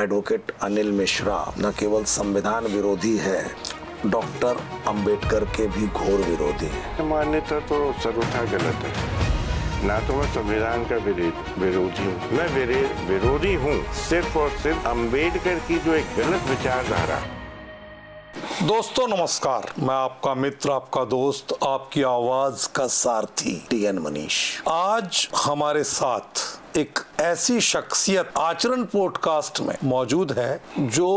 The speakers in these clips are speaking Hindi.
एडवोकेट अनिल मिश्रा न केवल संविधान विरोधी है, डॉक्टर अंबेडकर के भी घोर विरोधी है। मान्यता तो सर्वथा गलत है। ना तो मैं संविधान का विरोधी हूँ, मैं विरोधी हूँ सिर्फ और सिर्फ अंबेडकर की जो एक गलत विचारधारा। दोस्तों नमस्कार, मैं आपका मित्र, आपका दोस्त, आपकी आवाज का सारथी टीएन मनीष। आज हमारे साथ एक ऐसी शख्सियत आचरण पॉडकास्ट में मौजूद है जो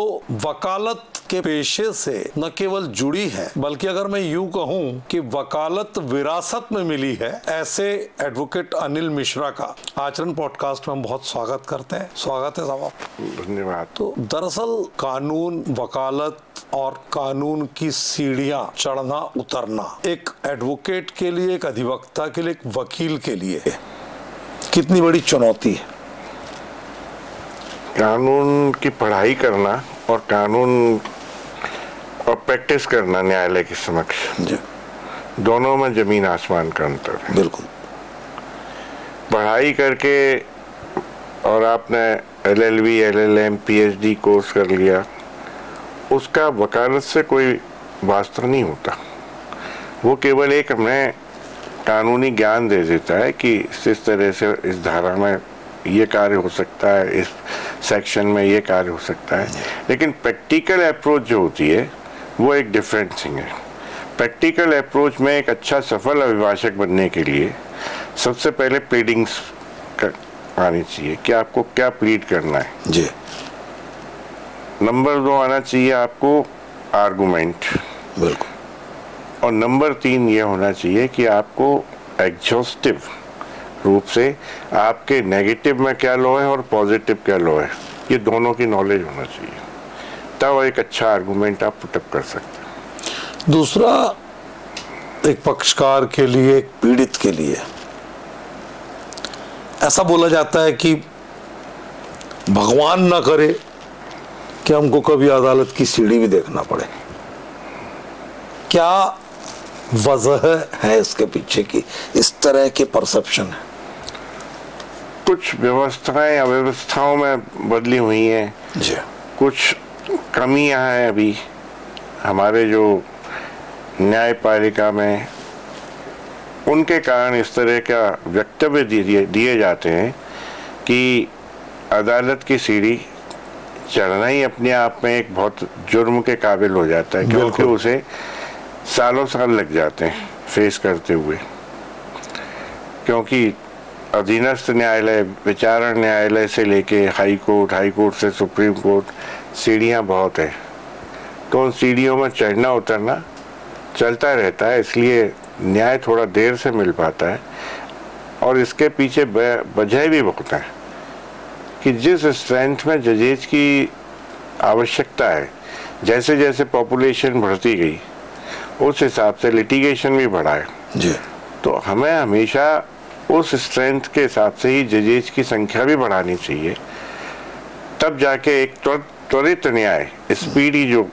वकालत के पेशे से न केवल जुड़ी है, बल्कि अगर मैं यूं कहूं कि वकालत विरासत में मिली है, ऐसे एडवोकेट अनिल मिश्रा का आचरण पॉडकास्ट में हम बहुत स्वागत करते हैं। स्वागत है साहब। धन्यवाद। तो दरअसल कानून, वकालत और कानून की सीढ़ियां चढ़ना उतरना एक एडवोकेट के लिए, एक अधिवक्ता के लिए, एक वकील के लिए कितनी बड़ी चुनौती है। कानून की पढ़ाई करना और कानून और प्रैक्टिस करना न्यायालय के समक्ष, दोनों में जमीन आसमान का अंतर है। बिल्कुल। पढ़ाई करके और आपने LLB, LLM, PhD कोर्स कर लिया, उसका वकालत से कोई वास्ता नहीं होता। वो केवल एक हमें कानूनी ज्ञान दे देता है कि इस तरह से इस धारा में ये कार्य हो सकता है, इस सेक्शन में ये कार्य हो सकता है। लेकिन प्रैक्टिकल अप्रोच जो होती है वो एक डिफरेंट थिंग है। प्रैक्टिकल अप्रोच में एक अच्छा सफल अभिभाषक बनने के लिए सबसे पहले प्लीडिंग्स आनी चाहिए कि आपको क्या प्लीड करना है जी। नंबर 2 आना चाहिए आपको आर्गुमेंट। बिल्कुल। और नंबर 3 ये होना चाहिए कि आपको एग्जॉस्टिव रूप से आपके नेगेटिव में क्या लॉ है और पॉजिटिव क्या लॉ है, ये दोनों की नॉलेज होना चाहिए। तब एक अच्छा आर्गुमेंट आप पुटअप कर सकते हैं। दूसरा, एक पक्षकार के लिए, एक पीड़ित के लिए ऐसा बोला जाता है कि भगवान ना करे कि हमको कभी अदालत की सीढ़ी भी देखना पड़े। क्या वजह है इसके पीछे की इस तरह के परसेप्शन है? कुछ व्यवस्थाएं अव्यवस्थाओं में बदली हुई हैं जी। कुछ कमियां हैं अभी हमारे जो न्यायपालिका में, उनके कारण इस तरह का वक्तव्य दिए जाते हैं कि अदालत की सीढ़ी चढ़ना ही अपने आप में एक बहुत जुर्म के काबिल हो जाता है, क्योंकि उसे सालों साल लग जाते हैं फेस करते हुए। क्योंकि अधीनस्थ न्यायालय, विचारण न्यायालय से लेके हाई कोर्ट से सुप्रीम कोर्ट, सीढ़ियां बहुत है। तो उन सीढ़ियों में चढ़ना उतरना चलता रहता है, इसलिए न्याय थोड़ा देर से मिल पाता है। और इसके पीछे वजह भी बहुत है कि जिस स्ट्रेंथ में जजेज की आवश्यकता है, जैसे जैसे पॉपुलेशन बढ़ती गई उस हिसाब से लिटिगेशन भी बढ़ा है जी। तो हमें हमेशा उस स्ट्रेंथ के हिसाब से ही जजेज की संख्या भी बढ़ानी चाहिए। तब जाके एक त्वरित न्याय, स्पीडी जो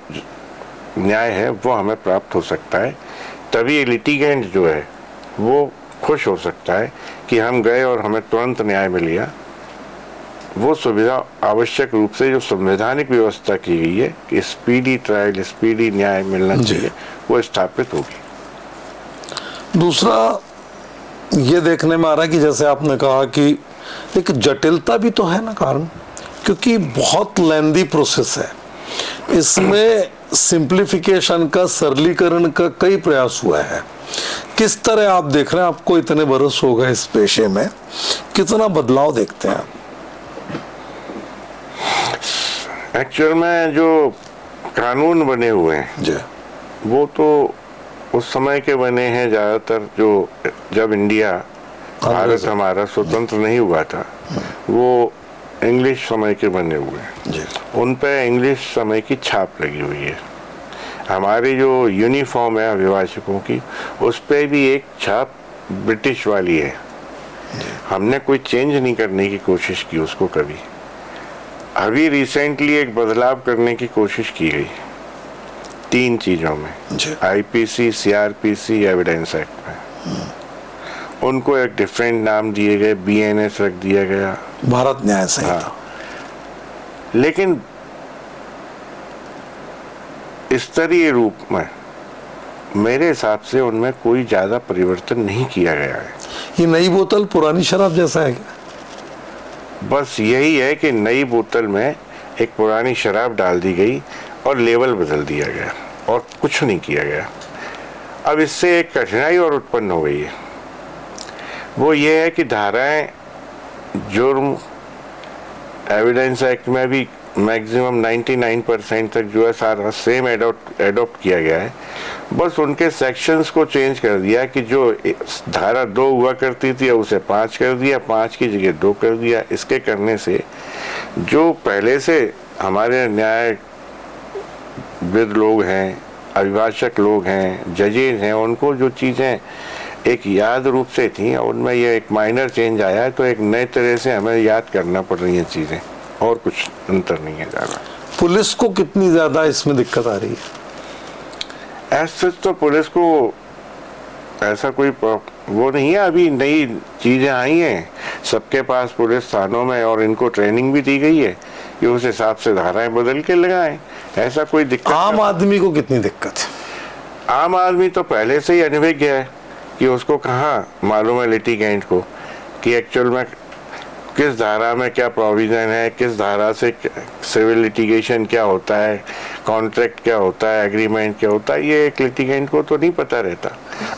न्याय है वो हमें प्राप्त हो सकता है। तभी लिटिगेंट जो है वो खुश हो सकता है कि हम गए और हमें तुरंत न्याय मिल गया। वो सुविधा आवश्यक रूप से जो संवैधानिक व्यवस्था की गई है कि स्पीडी ट्रायल, स्पीडी न्याय मिलना चाहिए, वो स्थापित होगी। दूसरा, ये देखने में आ रहा है कि जैसे आपने कहा कि एक जटिलता भी तो है ना कारण, क्योंकि बहुत लेंदी प्रोसेस है। इसमें सिंप्लीफिकेशन का, सरलीकरण का कई प्रयास हुआ है। किस तरह आप देख रहे हैं? आपको इतने बरस हो गए इस पेशे में, कितना बदलाव देखते हैं आप? एक्चुअल में जो कानून बने हुए हैं जी, वो तो उस समय के बने हैं ज़्यादातर, जो जब भारत हमारा स्वतंत्र नहीं हुआ था, वो इंग्लिश समय के बने हुए हैं। उन पे इंग्लिश समय की छाप लगी हुई है। हमारी जो यूनिफॉर्म है अभिभाषकों की, उस पे भी एक छाप ब्रिटिश वाली है। हमने कोई चेंज नहीं करने की कोशिश की उसको कभी। अभी रिसेंटली एक बदलाव करने की कोशिश की गई 3 चीज़ों में, IPC, CRPC, एविडेंस एक्ट में। उनको एक डिफरेंट नाम दिए गए, BNS रख दिया गया, भारत न्याय संहिता। हाँ। लेकिन स्तरीय रूप में मेरे हिसाब से उनमें कोई ज्यादा परिवर्तन नहीं किया गया है। ये नई बोतल पुरानी शराब जैसा है क्या? बस यही है कि नई बोतल में एक पुरानी शराब डाल दी गई और लेवल बदल दिया गया और कुछ नहीं किया गया। अब इससे एक कठिनाई और उत्पन्न हो गई है, वो ये है कि धाराएं जुर्म एविडेंस एक्ट में भी मैक्सिमम 99% तक जो है सारा सेम एडॉप्ट किया गया है। बस उनके सेक्शंस को चेंज कर दिया कि जो धारा 2 हुआ करती थी उसे 5 कर दिया, 5 की जगह 2 कर दिया। इसके करने से जो पहले से हमारे न्यायविद लोग हैं, अभिभाषक लोग हैं, जजेज हैं, उनको जो चीज़ें एक याद रूप से थी उनमें ये एक माइनर चेंज आया है, तो एक नए तरह से हमें याद करना पड़ रही हैं चीज़ें, और कुछ अंतर नहीं है ज़्यादा। पुलिस को कितनी ज़्यादा इसमें दिक्कत आ रही है? ऐसा तो पुलिस को ऐसा कोई वो नहीं है, अभी नई चीज़ें आई हैं सबके पास पुलिस थानों में, और इनको ट्रेनिंग भी दी गई है कि उस हिसाब से धाराएं बदल के लगाएं। ऐसा कोई दिक्कत। आम आदमी को कितनी दिक्कत है? आम आदमी तो पहले से ही अनभिज्ञ है कि उसको कहाँ मालूम है लिटिगेंट को कि एक्चुअल में किस धारा में क्या प्रोविज़न है, किस धारा से सिविल लिटिगेशन क्या होता है, कॉन्ट्रैक्ट क्या होता है, एग्रीमेंट क्या होता है, ये एक लिटिगेंट को तो नहीं पता रहता।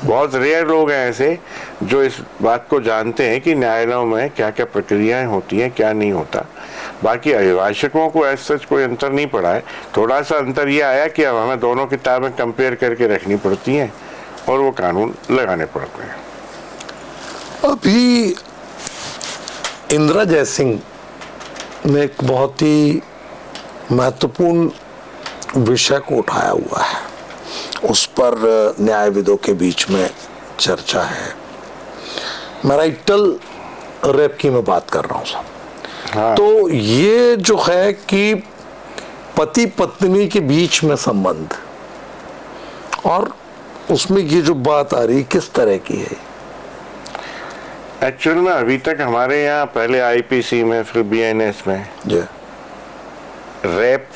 बहुत रेयर लोग हैं ऐसे जो इस बात को जानते हैं कि न्यायालयों में क्या क्या प्रक्रियाएं होती हैं, क्या नहीं होता। बाकी अभिभाषकों को ऐसा कोई अंतर नहीं पड़ा है। थोड़ा सा अंतर ये आया कि अब हमें दोनों किताबें कंपेयर करके रखनी पड़ती हैं और वो कानून लगाने पड़ते हैं। अभी इंदिरा जयसिंह ने एक बहुत ही महत्वपूर्ण विषय को उठाया हुआ है, उस पर न्यायविदों के बीच में चर्चा है। मैराइटल रेप की मैं बात कर रहा हूँ साहब। हाँ। तो ये जो है कि पति पत्नी के बीच में संबंध, और उसमें ये जो बात आ रही किस तरह की है? एक्चुअल में अभी तक हमारे यहाँ पहले आईपीसी में फिर बीएनएस में रेप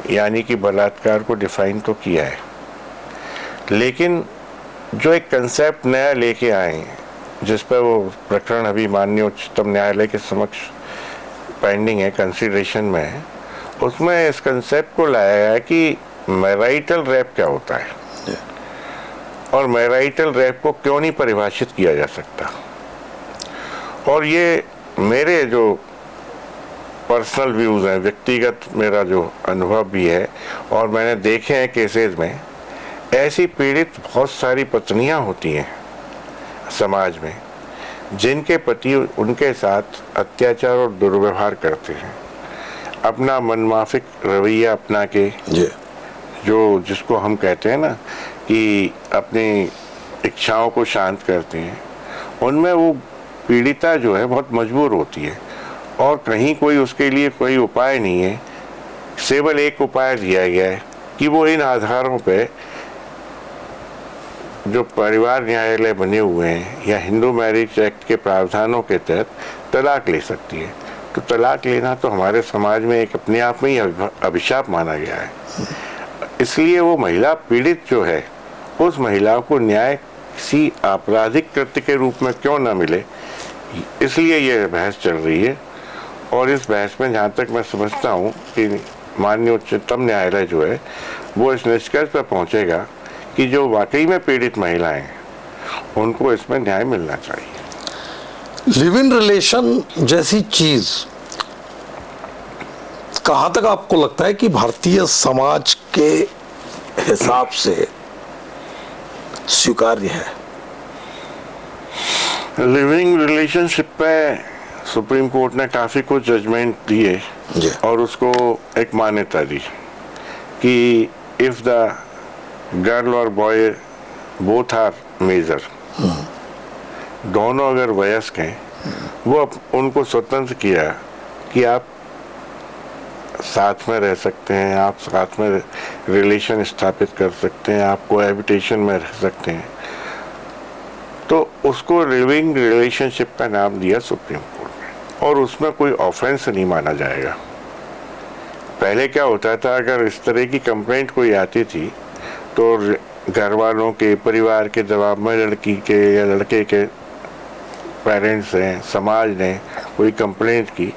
यानी कि बलात्कार को डिफाइन तो किया है, लेकिन जो एक कंसेप्ट नया लेके आए जिस पर वो प्रकरण अभी माननीय उच्चतम न्यायालय के समक्ष पेंडिंग है, कंसिडरेशन में है, उसमें इस कंसेप्ट को लाया है कि मैराइटल रेप क्या होता है और मैराइटल रेप को क्यों नहीं परिभाषित किया जा सकता। और ये मेरे जो पर्सनल व्यूज़ हैं, व्यक्तिगत मेरा जो अनुभव भी है, और मैंने देखे हैं केसेस में, ऐसी पीड़ित बहुत सारी पत्नियां होती हैं समाज में जिनके पति उनके साथ अत्याचार और दुर्व्यवहार करते हैं, अपना मनमाफिक रवैया अपना के, जो जिसको हम कहते हैं ना कि अपनी इच्छाओं को शांत करते हैं, उनमें वो पीड़िता जो है बहुत मजबूर होती है और कहीं कोई उसके लिए कोई उपाय नहीं है। केवल एक उपाय दिया गया है कि वो इन आधारों पे जो परिवार न्यायालय बने हुए हैं या हिंदू मैरिज एक्ट के प्रावधानों के तहत तलाक ले सकती है। तो तलाक लेना तो हमारे समाज में एक अपने आप में ही अभिशाप माना गया है। इसलिए वो महिला पीड़ित जो है, उस महिला को न्याय किसी आपराधिक कृत्य के रूप में क्यों ना मिले, इसलिए ये बहस चल रही है। और इस बहस में जहाँ तक मैं समझता हूँ कि माननीय उच्चतम न्यायालय जो है वो इस निष्कर्ष पर पहुँचेगा कि जो वाकई में पीड़ित महिलाएं हैं उनको इसमें न्याय मिलना चाहिए। लिव इन रिलेशन जैसी चीज कहाँ तक आपको लगता है कि भारतीय समाज के हिसाब से स्वीकार्य है? लिविंग रिलेशनशिप पे सुप्रीम कोर्ट ने काफ़ी कुछ जजमेंट दिए और उसको एक मान्यता दी कि इफ़ द गर्ल और बॉय बोथ आर मेजर, दोनों अगर वयस्क हैं, वो उनको स्वतंत्र किया कि आप साथ में रह सकते हैं, आप साथ में रिलेशन स्थापित कर सकते हैं, आप कोहैबिटेशन में रह सकते हैं, तो उसको लिविंग रिलेशनशिप का नाम दिया सुप्रीम कोर्ट ने, और उसमें कोई ऑफेंस नहीं माना जाएगा। पहले क्या होता था, अगर इस तरह की कंप्लेंट कोई आती थी तो घर वालों के, परिवार के दबाव में लड़की के या लड़के के पेरेंट्स हैं, समाज ने कोई कंप्लेंट की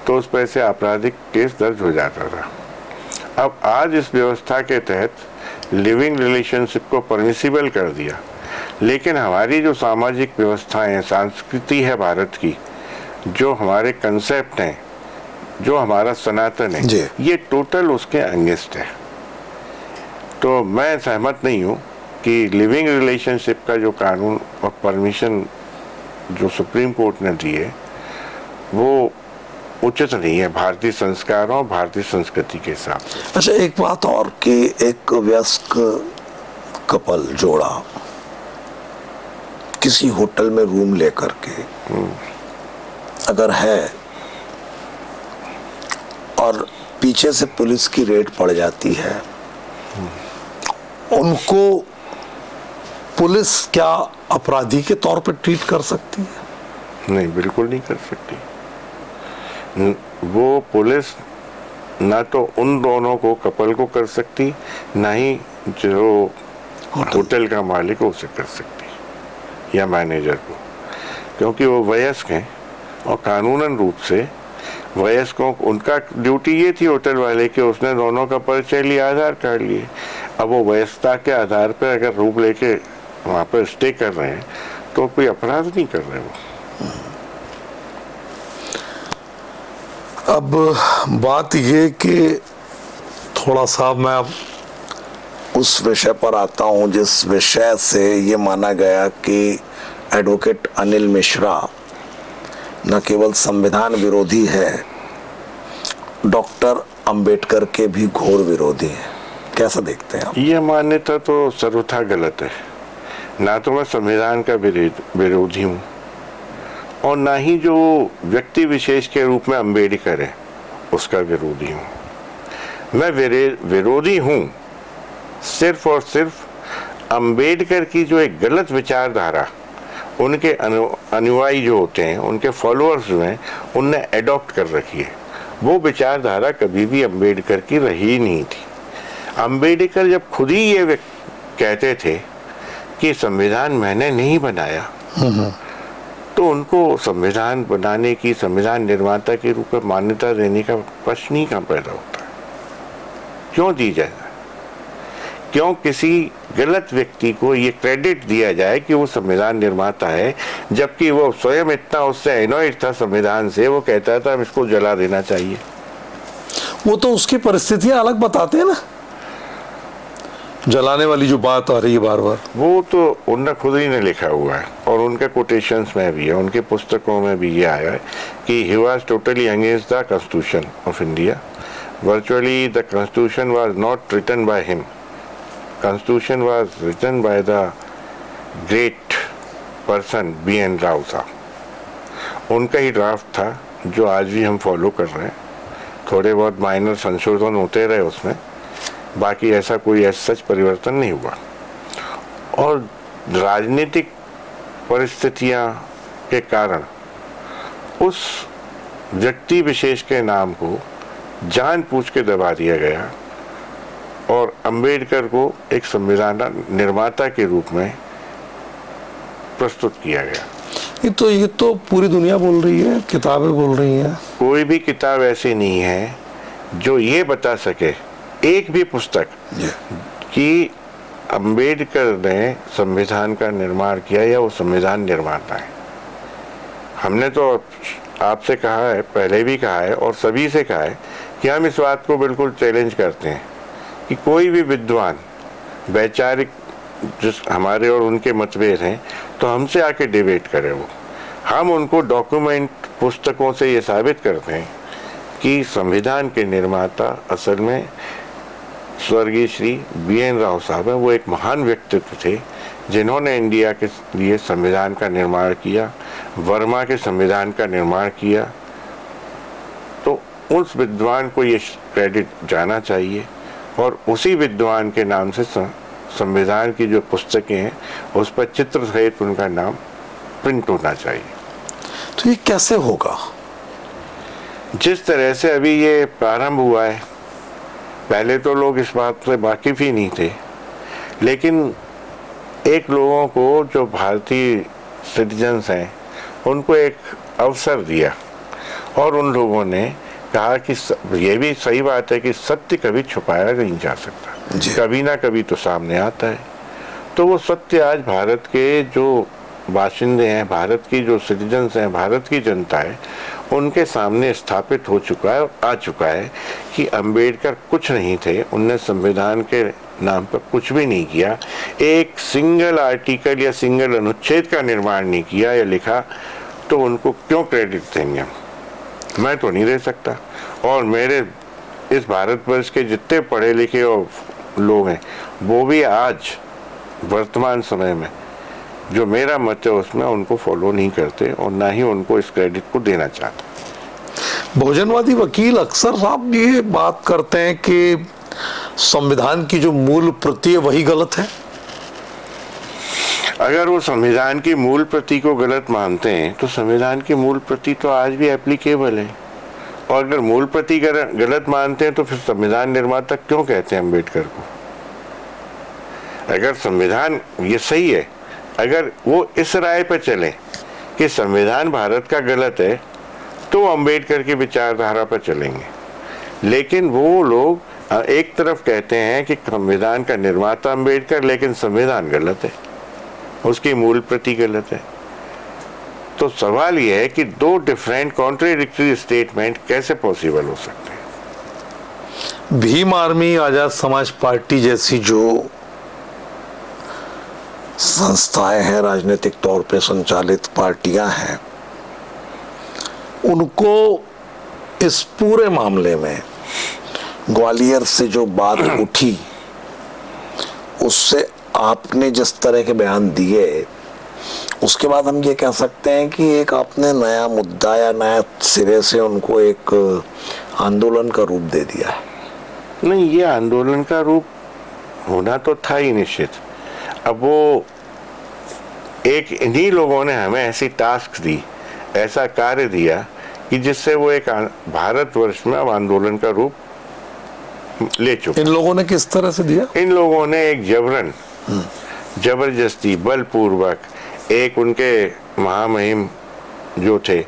तो उस पर से आपराधिक केस दर्ज हो जाता था। अब आज इस व्यवस्था के तहत लिविंग रिलेशनशिप को परमिसिबल कर दिया, लेकिन हमारी जो सामाजिक व्यवस्थाएं हैं, संस्कृति है भारत की, जो हमारे कंसेप्ट हैं, जो हमारा सनातन है, ये टोटल उसके अगेंस्ट है। तो मैं सहमत नहीं हूँ कि लिविंग रिलेशनशिप का जो कानून और परमिशन जो सुप्रीम कोर्ट ने दी है वो उचित नहीं है भारतीय संस्कारों और भारतीय संस्कृति के हिसाब से। अच्छा, एक बात और कि एक वयस्क कपल जोड़ा किसी होटल में रूम लेकर के अगर है और पीछे से पुलिस की रेड पड़ जाती है, उनको पुलिस क्या अपराधी के तौर पर ट्रीट कर सकती है? नहीं, बिल्कुल नहीं कर सकती। वो पुलिस ना तो उन दोनों को, कपल को कर सकती, ना ही जो होटल का मालिक उसे कर सकती या मैनेजर को, क्योंकि वो वयस्क हैं और कानूनन रूप से वयस्कों, उनका ड्यूटी ये थी होटल वाले की, उसने दोनों का परिचय लिया, आधार कार्ड लिए। अब वो वयस्कता के आधार पर अगर रूम लेके वहाँ पर स्टे कर रहे हैं तो कोई अपराध नहीं कर रहे वो। अब बात ये कि थोड़ा सा मैं अब उस विषय पर आता हूँ जिस विषय से ये माना गया कि एडवोकेट अनिल मिश्रा न केवल संविधान विरोधी है, डॉक्टर अंबेडकर के भी घोर विरोधी हैं। कैसा देखते हैं आप? ये मान्यता तो सर्वथा गलत है। ना तो मैं संविधान का विरोधी हूँ और ना ही जो व्यक्ति विशेष के रूप में अंबेडकर है उसका विरोधी हूँ। मैं विरोधी हूँ सिर्फ और सिर्फ अंबेडकर की जो एक गलत विचारधारा उनके अनुयायी जो होते हैं, उनके फॉलोअर्स जो हैं, उनने एडॉप्ट कर रखी है। वो विचारधारा कभी भी अंबेडकर की रही नहीं थी। अंबेडकर जब खुद ही ये कहते थे कि संविधान मैंने नहीं बनाया, तो उनको संविधान बनाने की, संविधान निर्माता के रूप में मान्यता देने का प्रश्न ही कहाँ पैदा होता है? क्यों दी जाए? क्यों किसी गलत व्यक्ति को ये क्रेडिट दिया जाए कि वो संविधान निर्माता है, जबकि वो स्वयं इतना उससे एनॉयड था संविधान से, वो कहता था हम इसको जला देना चाहिए। वो तो उसकी परिस्थितियां अलग बताते हैं ना, जलाने वाली जो बात आ रही है बार बार, वो तो उनने खुद ही ने लिखा हुआ है और उनके कोटेशंस में भी है, उनके पुस्तकों में भी ये आया है कि he was totally against the Constitution of India. Virtually the Constitution was not written by him. Constitution was written by the great person B.N. Rao साहब। उनका ही ड्राफ्ट था जो आज भी हम फॉलो कर रहे हैं। थोड़े बहुत माइनर संशोधन होते रहे उसमें, बाकी ऐसा कोई सच परिवर्तन नहीं हुआ। और राजनीतिक परिस्थितियां के कारण उस व्यक्ति विशेष के नाम को जानबूझ के दबा दिया गया और अंबेडकर को एक संविधान निर्माता के रूप में प्रस्तुत किया गया। ये तो पूरी दुनिया बोल रही है, किताबें बोल रही हैं। कोई भी किताब ऐसी नहीं है जो ये बता सके, एक भी पुस्तक कि अंबेडकर ने संविधान का निर्माण किया या वो संविधान निर्माता है। हमने तो आपसे कहा है, पहले भी कहा है और सभी से कहा है कि हम इस बात को बिल्कुल चैलेंज करते हैं कि कोई भी विद्वान, वैचारिक जिस हमारे और उनके मतभेद हैं, तो हमसे आके डिबेट करें। वो हम उनको डॉक्यूमेंट, पुस्तकों से ये साबित करते हैं कि संविधान के निर्माता असल में स्वर्गीय श्री B.N. राव साहब हैं। वो एक महान व्यक्तित्व थे जिन्होंने इंडिया के लिए संविधान का निर्माण किया, वर्मा के संविधान का निर्माण किया। तो उस विद्वान को ये क्रेडिट जाना चाहिए और उसी विद्वान के नाम से संविधान की जो पुस्तकें हैं उस पर चित्र सहित उनका नाम प्रिंट होना चाहिए। तो ये कैसे होगा? जिस तरह से अभी ये प्रारंभ हुआ है पहले तो लोग इस बात से वाकिफ ही नहीं थे, लेकिन एक लोगों को जो भारतीय सिटीजन्स हैं उनको एक अवसर दिया और उन लोगों ने कहा कि ये भी सही बात है कि सत्य कभी छुपाया नहीं जा सकता, कभी ना कभी तो सामने आता है। तो वो सत्य आज भारत के जो बाशिंदे हैं, भारत की जो सिटीजन्स हैं, भारत की जनता है, उनके सामने स्थापित हो चुका है और आ चुका है कि अंबेडकर कुछ नहीं थे। उनने संविधान के नाम पर कुछ भी नहीं किया, एक सिंगल आर्टिकल या सिंगल अनुच्छेद का निर्माण नहीं किया या लिखा, तो उनको क्यों क्रेडिट देंगे? मैं तो नहीं दे सकता। और मेरे इस भारतवर्ष के जितने पढ़े लिखे और लोग हैं, वो भी आज वर्तमान समय में जो मेरा मत है उसमें उनको फॉलो नहीं करते और ना ही उनको इस क्रेडिट को देना चाहते। बहुजनवादी वकील अक्सर साहब ये बात करते हैं कि संविधान की जो मूल प्रति है वही गलत है। अगर वो संविधान की मूल प्रति को गलत मानते हैं तो संविधान की मूल प्रति तो आज भी एप्लीकेबल है, और अगर मूल प्रति गलत मानते हैं तो फिर संविधान निर्माता क्यों कहते हैं अम्बेडकर को? अगर संविधान ये सही है, अगर वो इस राय पर चले कि संविधान भारत का गलत है, तो अम्बेडकर की विचारधारा पर चलेंगे। लेकिन वो लोग एक तरफ कहते हैं कि संविधान का निर्माता अम्बेडकर, लेकिन संविधान गलत है, उसकी मूल प्रति गलत है। तो सवाल यह है कि दो डिफरेंट कॉन्ट्राडिक्टरी स्टेटमेंट कैसे पॉसिबल हो सकते हैं? भीम आर्मी, आजाद समाज पार्टी जैसी जो संस्थाएं हैं, राजनीतिक तौर पे संचालित पार्टियां हैं, उनको इस पूरे मामले में ग्वालियर से जो बात उठी, उससे आपने जिस तरह के बयान दिए, उसके बाद हम ये कह सकते हैं कि एक आपने नया मुद्दा या नया सिरे से उनको एक आंदोलन का रूप दे दिया है। नहीं, ये आंदोलन का रूप होना तो था ही निश्चित। अब वो एक इन्हीं लोगों ने हमें ऐसी टास्क दी, ऐसा कार्य दिया कि जिससे वो एक भारतवर्ष में अब आंदोलन का रूप ले चुके। इन लोगों ने किस तरह से दिया? इन लोगों ने एक जबरन, जबरदस्ती, बलपूर्वक, एक उनके महामहिम जो थे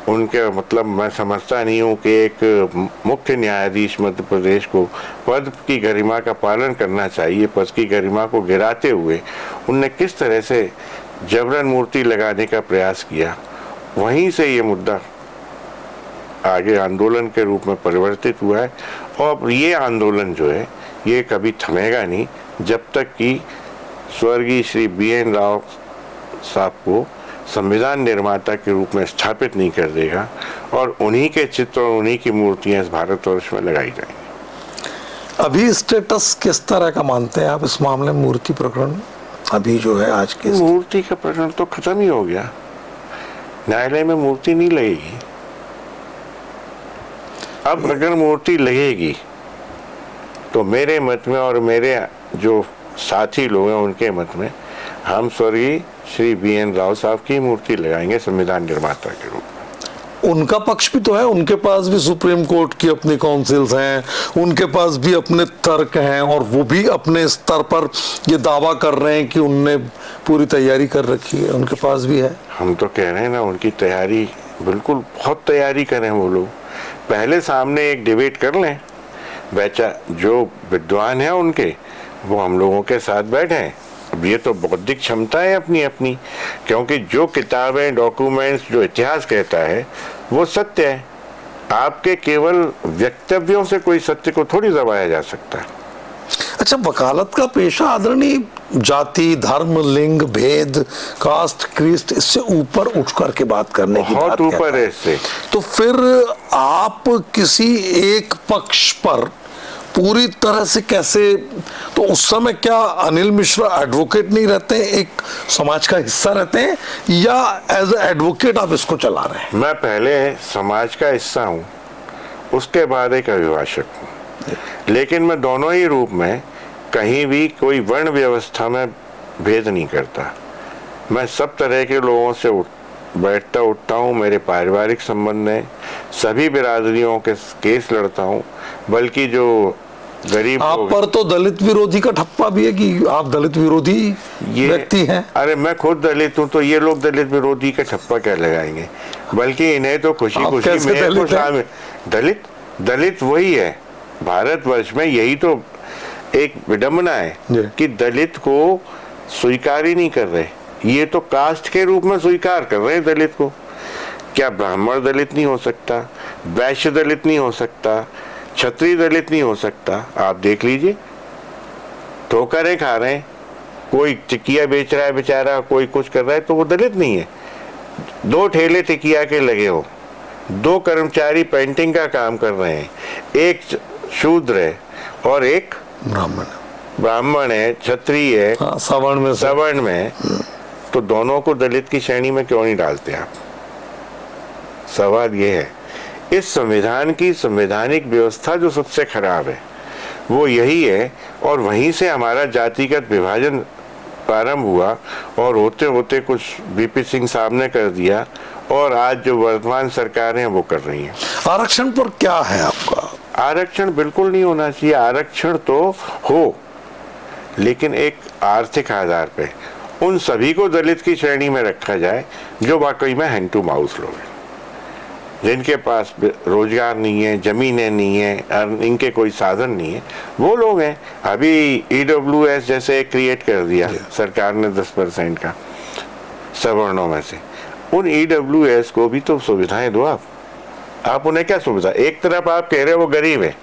उनके, मतलब मैं समझता नहीं हूँ कि एक मुख्य न्यायाधीश मध्य प्रदेश को पद की गरिमा का पालन करना चाहिए, पद की गरिमा को गिराते हुए उनने किस तरह से जबरन मूर्ति लगाने का प्रयास किया। वहीं से ये मुद्दा आगे आंदोलन के रूप में परिवर्तित हुआ है। और ये आंदोलन जो है ये कभी थमेगा नहीं जब तक कि स्वर्गीय श्री BN राव साहब को संविधान निर्माता के रूप में स्थापित नहीं कर देगा और उन्हीं के चित्र और उन्हीं की मूर्तियां इस भारतवर्ष में लगाई जाएंगी। अभी स्टेटस किस तरह का मानते हैं आप इस मामले में, मूर्ति प्रकरण में? अभी जो है आज के मूर्ति का प्रकरण तो खत्म ही हो गया, न्यायालय में मूर्ति नहीं लगेगी। अब अगर मूर्ति लगेगी तो मेरे मत में और मेरे जो साथी लोग हैं उनके मत में हम स्वर्गीय श्री BN राव साहब की मूर्ति लगाएंगे संविधान निर्माता के रूप में। उनका पक्ष भी तो है, उनके पास भी सुप्रीम कोर्ट की अपनी काउंसिल्स हैं, उनके पास भी अपने तर्क हैं और वो भी अपने स्तर पर ये दावा कर रहे हैं कि उनने पूरी तैयारी कर रखी है, उनके पास भी है। हम तो कह रहे हैं ना, उनकी तैयारी बिल्कुल बहुत तैयारी करें वो लोग, पहले सामने एक डिबेट कर लें, बेचा जो विद्वान है उनके वो हम लोगों के साथ बैठे। अब ये तो बौद्धिक क्षमता है अपनी अपनी, क्योंकि जो किताबें, डॉक्यूमेंट्स, जो इतिहास कहता है वो सत्य है। आपके केवल वक्तव्यों से कोई सत्य को थोड़ी दबाया जा सकता है। अच्छा, वकालत का पेशा आदरणीय जाति, धर्म, लिंग, भेद, कास्ट, क्रीस्ट, इससे ऊपर उठ करके बात करने की बहुत ऊपर है इससे। तो फिर आप किसी एक पक्ष पर पूरी तरह से कैसे, तो उस समय क्या अनिल मिश्रा एडवोकेट नहीं रहते, एक समाज का हिस्सा रहते हैं, या एज एडवोकेट आप इसको चला रहे हैं? मैं पहले समाज का हिस्सा हूँ, उसके बाद एक अभिभाषक हूँ, लेकिन मैं दोनों ही रूप में कहीं भी कोई वर्ण व्यवस्था में भेद नहीं करता। मैं सब तरह के लोगों से बैठता उठता हूँ, मेरे पारिवारिक संबंध है, सभी बिरादरियों के केस लड़ता हूँ, बल्कि जो गरीब आप लोग पर तो दलित विरोधी का ठप्पा भी है कि आप दलित विरोधी व्यक्ति हैं। अरे मैं खुद दलित हूँ, तो ये लोग दलित विरोधी का ठप्पा क्या लगाएंगे? बल्कि इन्हें तो खुशी आप खुशी कैसे मेरे को दलित हैं? शामिल। दलित वही है। भारतवर्ष में यही तो एक विडंबना है कि दलित को स्वीकार ही नहीं कर रहे। ये तो कास्ट के रूप में स्वीकार कर रहे हैं दलित को। क्या ब्राह्मण दलित नहीं हो सकता? वैश्य दलित नहीं हो सकता? क्षत्रिय दलित नहीं हो सकता? आप देख लीजिए, ठोकरें खा रहे हैं, कोई टिकिया बेच रहा है बेचारा, कोई कुछ कर रहा है, तो वो दलित नहीं है। 2 ठेले टिकिया के लगे हो, 2 कर्मचारी पेंटिंग का काम कर रहे हैं, एक शूद्र है और एक ब्राह्मण है, क्षत्रिय है, हाँ, सवर्ण में तो दोनों को दलित की श्रेणी में क्यों नहीं डालते आप? सवाल ये है। इस संविधान की संवैधानिक व्यवस्था जो सबसे खराब है वो यही है, और वहीं से हमारा जातिगत विभाजन प्रारंभ हुआ, और होते होते कुछ बीपी सिंह साहब ने कर दिया, और आज जो वर्तमान सरकार है वो कर रही है। आरक्षण पर क्या है आपका? आरक्षण बिल्कुल नहीं होना चाहिए। आरक्षण तो हो, लेकिन एक आर्थिक आधार पे उन सभी को दलित की श्रेणी में रखा जाए जो वाकई में हैंड टू माउथ लोग हैं, जिनके पास रोजगार नहीं है, जमीनें नहीं है, इनके कोई साधन नहीं है, वो लोग हैं। अभी EWS जैसे क्रिएट कर दिया सरकार ने 10% का सवर्णों में से। उन EWS को भी तो सुविधाएं दो आप उन्हें क्या सुविधा? एक तरफ आप कह रहे हो वो गरीब है,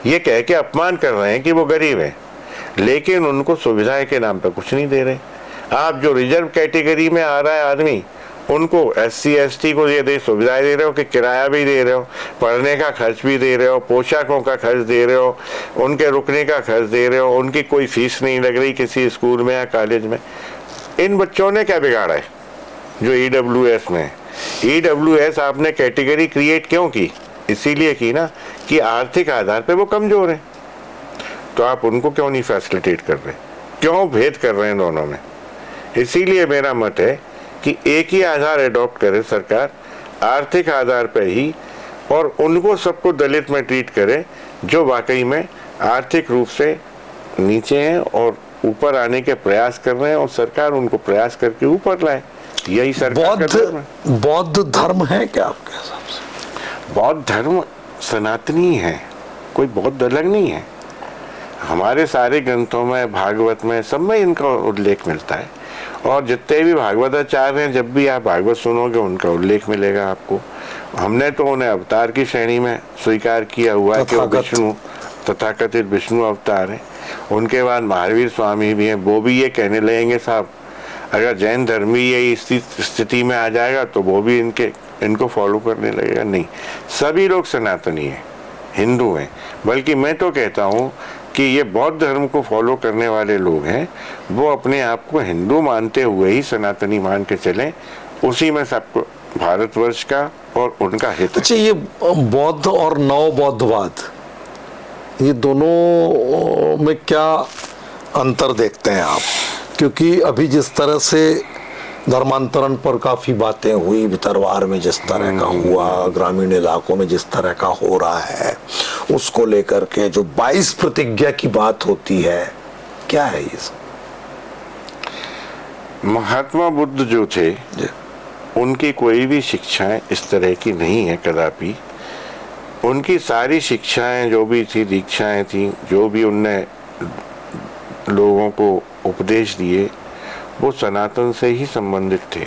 ये कह के अपमान कर रहे हैं कि वो गरीब है, लेकिन उनको सुविधाएं के नाम पे कुछ नहीं दे रहे। आप जो रिजर्व कैटेगरी में आ रहा है आदमी, उनको SC ST को ये दे सुविधाएं दे रहे हो कि किराया भी दे रहे हो, पढ़ने का खर्च भी दे रहे हो, पोशाकों का खर्च दे रहे हो, उनके रुकने का खर्च दे रहे हो, उनकी कोई फीस नहीं लग रही किसी स्कूल में या कॉलेज में। इन बच्चों ने क्या बिगाड़ा है जो EWS में? EWS आपने कैटेगरी क्रिएट क्यों की? इसीलिए की ना कि आर्थिक आधार पे वो कमजोर है, तो आप उनको क्यों नहीं फैसिलिटेट कर रहे? क्यों भेद कर रहे हैं दोनों में? इसीलिए मेरा मत है कि एक ही आधार अडॉप्ट करे सरकार, आर्थिक आधार पर ही, और उनको सबको दलित में ट्रीट करे जो वाकई में आर्थिक रूप से नीचे हैं और ऊपर आने के प्रयास कर रहे हैं, और सरकार उनको प्रयास करके ऊपर लाए। यही सरकार का धर्म है। बौद्ध धर्म है क्या आपके हिसाब से? बौद्ध धर्म सनातनी है, कोई बौद्ध अलग नहीं है। हमारे सारे ग्रंथों में, भागवत में, सब में इनका उल्लेख मिलता है, और जितने भी भागवताचार्य हैं, जब भी आप भागवत सुनोगे उनका उल्लेख मिलेगा आपको। हमने तो उन्हें अवतार की श्रेणी में स्वीकार किया हुआ है कि वो विष्णु, तथाकथित विष्णु अवतार है। उनके बाद महावीर स्वामी भी हैं, वो भी ये कहने लगेंगे साहब अगर जैन धर्मी ये स्थिति में आ जाएगा तो वो भी इनको फॉलो करने लगेगा। नहीं, सभी लोग सनातनी हैं, हिंदू हैं। बल्कि मैं तो कहता हूँ कि ये बौद्ध धर्म को फॉलो करने वाले लोग हैं, वो अपने आप को हिंदू मानते हुए ही सनातनी मान के चलें, उसी में सबको भारतवर्ष का और उनका हित। अच्छा, ये बौद्ध और नव बौद्धवाद, ये दोनों में क्या अंतर देखते हैं आप? क्योंकि अभी जिस तरह से धर्मांतरण पर काफी बातें हुई, भितरवार में जिस तरह का हुआ, ग्रामीण इलाकों में जिस तरह का हो रहा है, उसको लेकर के जो 22 प्रतिज्ञा की बात होती है, क्या है ये सब? महात्मा बुद्ध जो थे, उनकी कोई भी शिक्षाएं इस तरह की नहीं है कदापि। उनकी सारी शिक्षाएं जो भी थी, दीक्षाएं थी, जो भी उनने लोगों को उपदेश दिए, वो सनातन से ही संबंधित थे।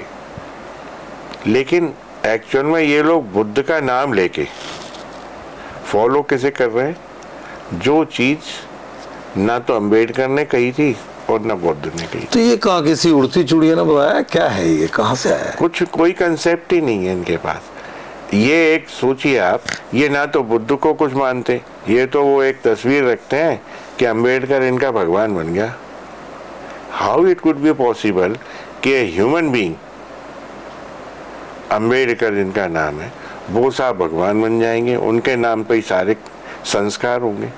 लेकिन एक्चुअल में ये लोग बुद्ध का नाम लेके फॉलो कैसे कर रहे हैं? जो चीज ना तो अंबेडकर ने कही थी और ना बुद्ध ने कही। तो ये कहाँ किसी उड़ती चुड़िया ने बताया? क्या है ये, कहाँ से आया? कुछ कोई कंसेप्ट ही नहीं है इनके पास। ये एक सोचिए आप, ये ना तो बुद्ध को कुछ मानते, ये तो वो एक तस्वीर रखते हैं कि अंबेडकर इनका भगवान बन गया। How it could be possible कि ह्यूमन बीइंग, अंबेडकर जिनका नाम है, वो साहब भगवान बन जाएंगे, उनके नाम पे ही सारे संस्कार होंगे।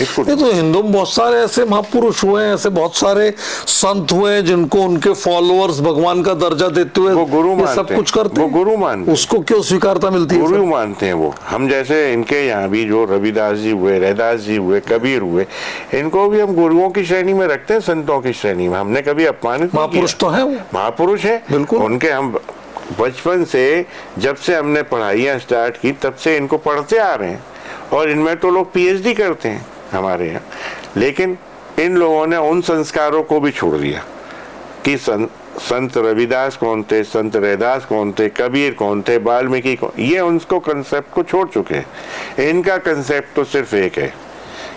किसको नहीं तो हिंदू में बहुत सारे ऐसे महापुरुष हुए हैं, ऐसे बहुत सारे संत हुए हैं जिनको उनके फॉलोअर्स भगवान का दर्जा देते हुए वो गुरु ये सब मानते कुछ हैं, करते वो हैं। गुरु मानते हैं, उसको क्यों स्वीकारता मिलती है गुरु फिर? मानते हैं वो। हम जैसे इनके यहाँ भी जो रविदास जी हुए, रैदास जी हुए, कबीर हुए, इनको भी हम गुरुओं की श्रेणी में रखते हैं, संतों की श्रेणी में। हमने कभी अपमानित नहीं महापुरुष किया। तो है वो, महापुरुष है बिल्कुल। उनके हम बचपन से, जब से हमने पढ़ाइयाँ स्टार्ट की तब से इनको पढ़ते आ रहे हैं, और इनमें तो लोग पीएचडी करते हैं हमारे यहाँ। लेकिन इन लोगों ने उन संस्कारों को भी छोड़ दिया कि संत रविदास कौन थे, संत रैदास कौन थे, कबीर कौन थे, वाल्मीकि कौन, ये उनको कंसेप्ट को छोड़ चुके हैं। इनका कंसेप्ट तो सिर्फ एक है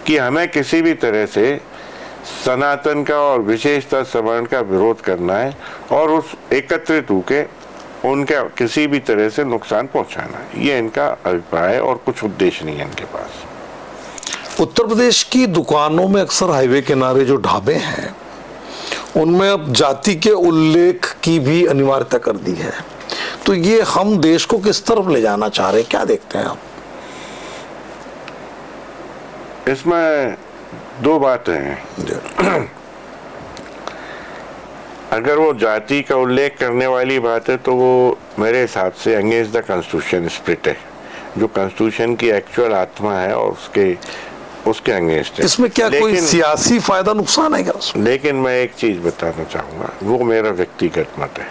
कि हमें किसी भी तरह से सनातन का और विशेषता सवर्ण का विरोध करना है, और उस एकत्रित होकर उनका किसी भी तरह से नुकसान पहुंचाना है। ये इनका अभिप्राय है, और कुछ उद्देश्य नहीं है इनके पास। उत्तर प्रदेश की दुकानों में अक्सर हाईवे किनारे जो ढाबे हैं उनमें अब जाति के उल्लेख की भी अनिवार्यता कर दी है। तो ये हम देश को किस तरफ ले जाना चाह रहे हैं, क्या देखते हैं आप? इसमें दो बातें हैं। अगर वो जाति का उल्लेख करने वाली बात है तो वो मेरे हिसाब से अगेंस्ट द कॉन्स्टिट्यूशन स्पिरिट है, जो कॉन्स्टिट्यूशन की एक्चुअल आत्मा है, और उसके अगेंस्ट है। इसमें क्या कोई सियासी फायदा नुकसान है क्या? लेकिन मैं एक चीज बताना चाहूंगा, वो मेरा व्यक्तिगत मत है,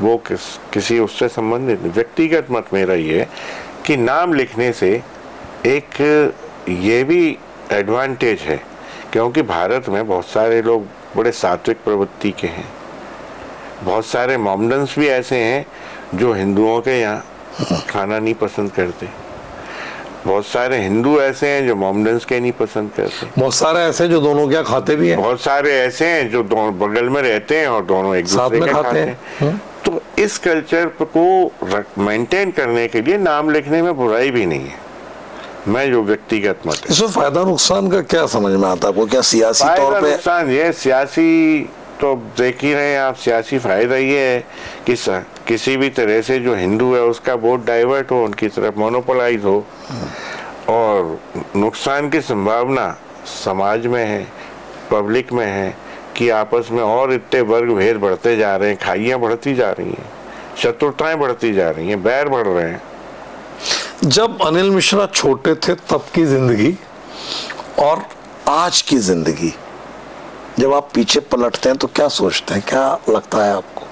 वो किसी उससे संबंधित नहीं। व्यक्तिगत मत मेरा ये है कि नाम लिखने से एक ये भी एडवांटेज है, क्योंकि भारत में बहुत सारे लोग बड़े सात्विक प्रवृत्ति के हैं। बहुत सारे मोमडन्स भी ऐसे हैं जो हिंदुओं के यहाँ खाना नहीं पसंद करते। बहुत सारे हिंदू ऐसे हैं जो मोमडन्स के नहीं पसंद करते। बहुत सारे ऐसे जो दोनों क्या खाते भी हैं। बहुत सारे ऐसे हैं जो दोनों बगल में रहते हैं और दोनों एक दूसरे के खाते हैं। तो इस कल्चर को मेंटेन करने के लिए नाम लिखने में बुराई भी नहीं है, मैं जो व्यक्तिगत मत है। इसमें फायदा नुकसान का क्या समझ में आता है आपको? क्या सियासी तौर पे नुकसान? ये सियासी तो देख ही रहे हैं आप। सियासी फायदा ये है कि किसी भी तरह से जो हिंदू है उसका वोट डाइवर्ट हो, उनकी तरफ मोनोपोलाइज हो, और नुकसान की संभावना समाज में है, पब्लिक में है कि आपस में और इतने वर्ग भेद बढ़ते जा रहे हैं, खाइयां बढ़ती जा रही हैं, शत्रुताएं बढ़ती जा रही हैं, बैर बढ़ रहे हैं। जब अनिल मिश्रा छोटे थे तब की जिंदगी और आज की जिंदगी, जब आप पीछे पलटते हैं तो क्या सोचते हैं, क्या लगता है आपको?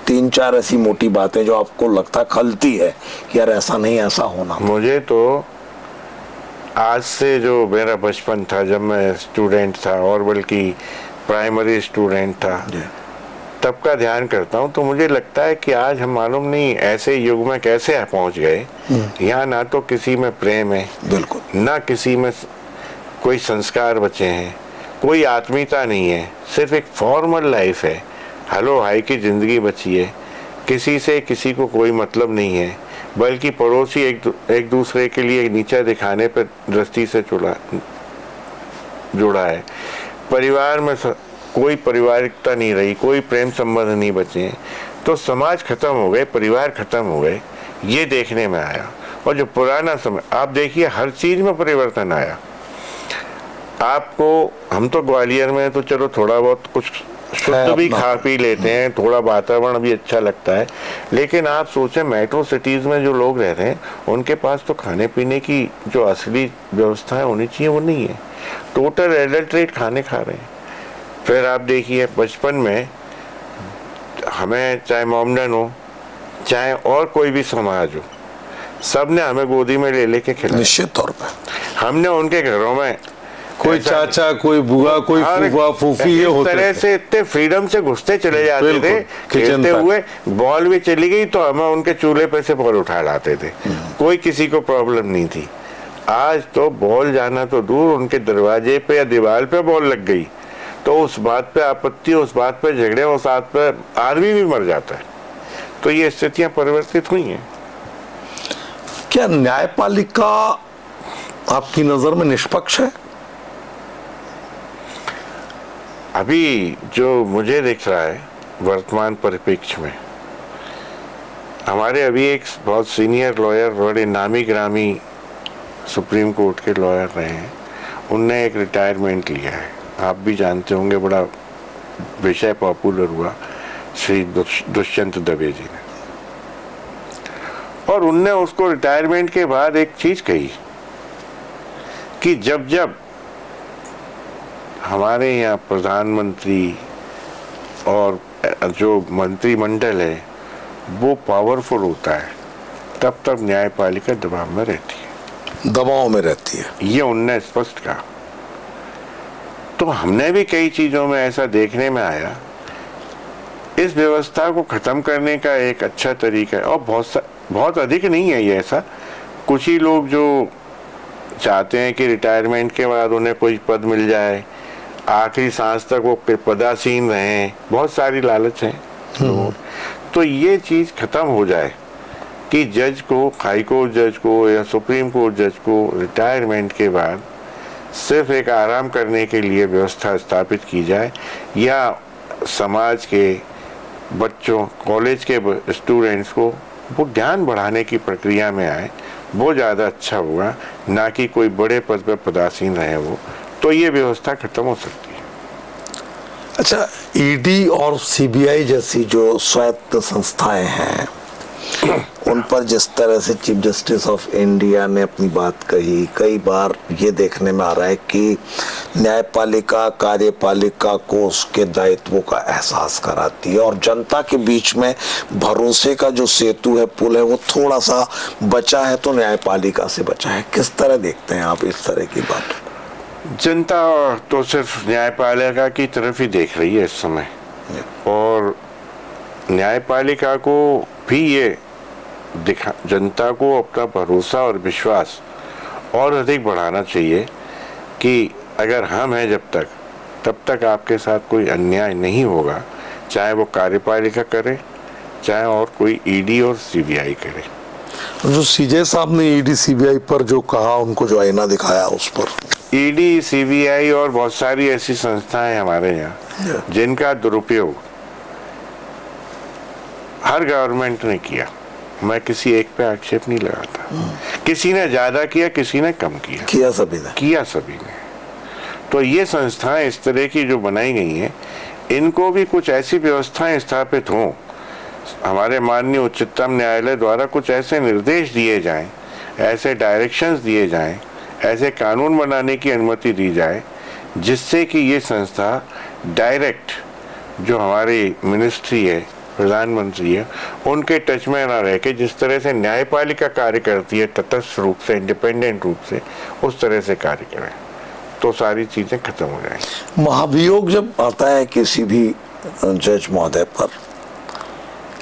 3-4 ऐसी मोटी बातें जो आपको लगता है खलती है कि यार ऐसा नहीं, ऐसा होना। मुझे तो आज से जो मेरा बचपन था, जब मैं स्टूडेंट था और बल्कि प्राइमरी स्टूडेंट था, तब का ध्यान करता हूँ तो मुझे लगता है कि आज हम मालूम नहीं ऐसे युग में कैसे पहुँच गए। यहाँ ना तो किसी में प्रेम है, बिल्कुल, ना किसी में कोई संस्कार बचे हैं, कोई आत्मीयता नहीं है, सिर्फ एक फॉर्मल लाइफ है, हलो हाई की जिंदगी बची है। किसी से किसी को कोई मतलब नहीं है, बल्कि पड़ोसी एक दूसरे के लिए नीचा दिखाने पर दृष्टि से जुड़ा है। परिवार में कोई पारिवारिकता नहीं रही, कोई प्रेम संबंध नहीं बचे हैं। तो समाज खत्म हो गए, परिवार खत्म हो गए, ये देखने में आया। और जो पुराना समय आप देखिए, हर चीज में परिवर्तन आया। आपको, हम तो ग्वालियर में तो चलो थोड़ा बहुत कुछ शुद्ध भी खा पी लेते हैं, थोड़ा वातावरण भी अच्छा लगता है, लेकिन आप सोचें मेट्रो सिटीज में जो लोग रह रहे हैं उनके पास तो खाने पीने की जो असली व्यवस्था है होनी चाहिए, वो नहीं है। टोटल एडल्ट्रेट खाने खा रहे हैं। फिर आप देखिए, बचपन में हमें चाहे मोमडन हो, चाहे और कोई भी समाज हो, सब ने हमें गोदी में ले लेके खिलाया। निश्चित तौर पे हमने उनके घरों में कोई चाचा, कोई बुआ, कोई फूफा फूफी, ये होते तरह से इतने फ्रीडम से घुसते चले जाते थे। खेलते हुए बॉल भी चली गई तो हमें उनके चूल्हे पे से बॉल उठा लाते थे, कोई किसी को प्रॉब्लम नहीं थी। आज तो बॉल जाना तो दूर, उनके दरवाजे पे या दीवार पे बॉल लग गई तो उस बात पे आपत्ति, उस बात पे झगड़े, उस बात पे आदमी भी मर जाता है। तो ये स्थितियां परिवर्तित हुई हैं। क्या न्यायपालिका आपकी नजर में निष्पक्ष है? अभी जो मुझे दिख रहा है वर्तमान परिप्रेक्ष्य में, हमारे अभी एक बहुत सीनियर लॉयर, बड़े नामी ग्रामी सुप्रीम कोर्ट के लॉयर रहे हैं, उनने एक रिटायरमेंट लिया है, आप भी जानते होंगे, बड़ा विषय पॉपुलर हुआ, श्री दुष्यंत दवे जी ने। और उनने उसको रिटायरमेंट के बाद एक चीज कही कि जब जब हमारे यहाँ प्रधानमंत्री और जो मंत्रिमंडल है वो पावरफुल होता है, तब तब न्यायपालिका दबाव में रहती है, दबाव में रहती है, ये उनने स्पष्ट कहा। तो हमने भी कई चीजों में ऐसा देखने में आया। इस व्यवस्था को खत्म करने का एक अच्छा तरीका है, और बहुत अधिक नहीं है ये ऐसा, कुछ ही लोग जो चाहते हैं कि रिटायरमेंट के बाद उन्हें कोई पद मिल जाए, आखिरी सांस तक वो पदासीन रहें, बहुत सारी लालच है। तो ये चीज खत्म हो जाए कि जज को, हाई कोर्ट जज को या सुप्रीम कोर्ट जज को रिटायरमेंट के बाद सिर्फ एक आराम करने के लिए व्यवस्था स्थापित की जाए, या समाज के बच्चों, कॉलेज के स्टूडेंट्स को वो ज्ञान बढ़ाने की प्रक्रिया में आए, वो ज़्यादा अच्छा होगा, ना कि कोई बड़े पद पर पदासीन रहे वो। तो ये व्यवस्था खत्म हो सकती है। अच्छा, ईडी और सीबीआई जैसी जो स्वायत्त संस्थाएं हैं, उन पर जिस तरह से चीफ जस्टिस ऑफ इंडिया ने अपनी बात कही, कई बार ये देखने में आ रहा है कि न्यायपालिका कार्यपालिका को उसके दायित्वों का एहसास कराती है, और जनता के बीच में भरोसे का जो सेतु है, पुल है, वो थोड़ा सा बचा है तो न्यायपालिका से बचा है। किस तरह देखते हैं आप इस तरह की बात? जनता तो सिर्फ न्यायपालिका की तरफ ही देख रही है इस समय, और न्यायपालिका को भी ये जनता को अपना भरोसा और विश्वास और अधिक बढ़ाना चाहिए कि अगर हम हैं जब तक, तब तक आपके साथ कोई अन्याय नहीं होगा, चाहे वो कार्यपालिका करे, चाहे और कोई ईडी और सीबीआई करे। जो सीजे साहब ने ईडी सीबीआई पर जो कहा, उनको जो आईना दिखाया, उस पर ईडी सीबीआई और बहुत सारी ऐसी संस्थाएं हमारे यहाँ जिनका दुरुपयोग हर गवर्नमेंट ने किया, मैं किसी एक पे आक्षेप नहीं लगाता, किसी ने ज्यादा किया, किसी ने कम किया सभी ने। तो ये संस्थाएं इस तरह की जो बनाई गई हैं, इनको भी कुछ ऐसी व्यवस्थाएं स्थापित हों, हमारे माननीय उच्चतम न्यायालय द्वारा कुछ ऐसे निर्देश दिए जाएं, ऐसे डायरेक्शंस दिए जाएं, ऐसे कानून बनाने की अनुमति दी जाए, जिससे कि ये संस्था डायरेक्ट जो हमारी मिनिस्ट्री है, प्रधानमंत्री है, उनके टच में ना रह के जिस तरह से न्यायपालिका कार्य करती है, तटस्थ रूप से, इंडिपेंडेंट रूप से, उस तरह से कार्य करें, तो सारी चीजें खत्म हो जाएंगी। महाभियोग जब आता है किसी भी जज महोदय पर,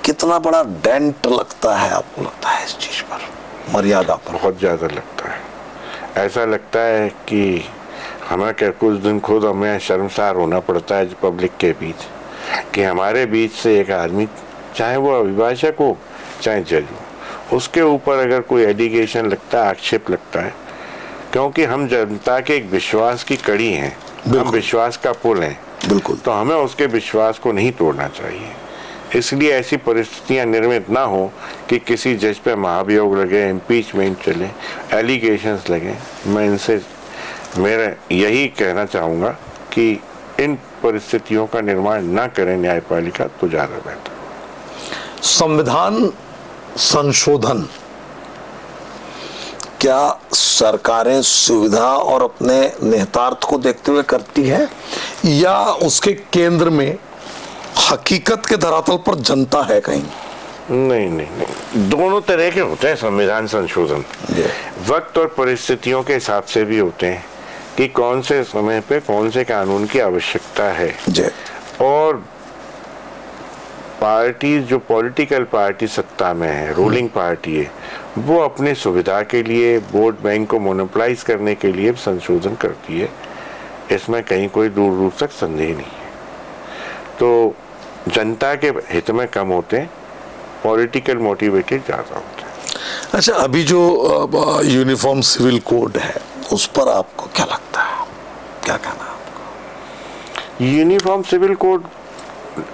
कितना बड़ा डेंट लगता है आपको लगता है इस चीज पर, मर्यादा पर? बहुत ज्यादा लगता है। ऐसा लगता है कि हमें क्या कुछ दिन खुद हमें शर्मसार होना पड़ता है पब्लिक के बीच, कि हमारे बीच से एक आदमी, चाहे वो अभिभाषक हो चाहे जज हो, उसके ऊपर अगर कोई एलिगेशन लगता है, आक्षेप लगता है, क्योंकि हम जनता के एक विश्वास की कड़ी हैं, हम विश्वास का पुल हैं, बिल्कुल, तो हमें उसके विश्वास को नहीं तोड़ना चाहिए। इसलिए ऐसी परिस्थितियां निर्मित ना हो कि किसी जज पे महाभियोग लगे, इम्पीचमेंट चले, एलिगेशंस लगे। मैं इनसे मेरा यही कहना चाहूँगा कि इन परिस्थितियों का निर्माण ना करें न्यायपालिका, तो ज़्यादा बेहतर। संविधान संशोधन क्या सरकारें सुविधा और अपने निहितार्थ को देखते हुए करती है, या उसके केंद्र में हकीकत के धरातल पर जनता है कहीं? नहीं, दोनों तरह के होते हैं संविधान संशोधन। वक्त और परिस्थितियों के हिसाब से भी होते हैं कि कौन से समय पे कौन से कानून की आवश्यकता है, और पार्टी जो पॉलिटिकल पार्टी सत्ता में है, रूलिंग पार्टी है, वो अपनी सुविधा के लिए, वोट बैंक को मोनोपलाइज करने के लिए संशोधन करती है। इसमें कहीं कोई दूर दूर तक संदेह नहीं है। तो जनता के हित में कम होते हैं, पॉलिटिकल मोटिवेटेड ज़्यादा होते हैं। अच्छा, अभी जो यूनिफॉर्म सिविल कोड है, उस पर आपको क्या लगता है, क्या कहना है आपको? यूनिफॉर्म सिविल कोड